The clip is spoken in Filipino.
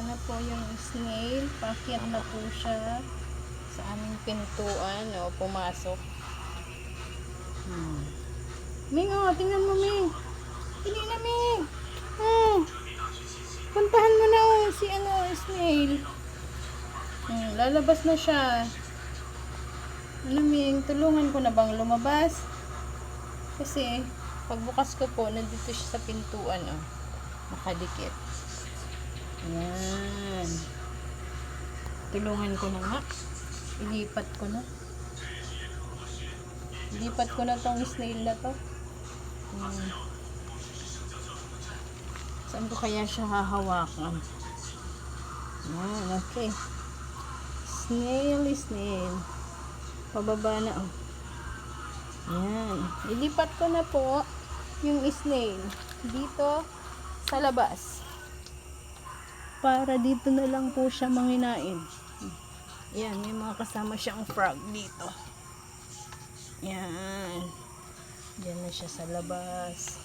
na po yung snail. Paakyat na po siya sa aming pintuan. O, pumasok. Ming, oh, tingnan mo, Ming. Hindi na, Ming. Oh, puntahan mo na, oh, si snail. Lalabas na siya. Ano, Ming, tulungan ko na bang lumabas? Kasi, pagbukas ko po, nandito siya sa pintuan, oh. Nakadikit. Ayan. Tulungan ko na nga. Ilipat ko na. Ilipat ko na tong snail na to. Saan ko kaya siya hahawakan? Ayan, okay. Snail. Pababa na, oh. Ayan. Ilipat ko na po yung snail dito sa labas. Para dito na lang po siya manginain. Ayan, may mga kasama siyang frog dito. Ayan. Diyan na siya sa labas.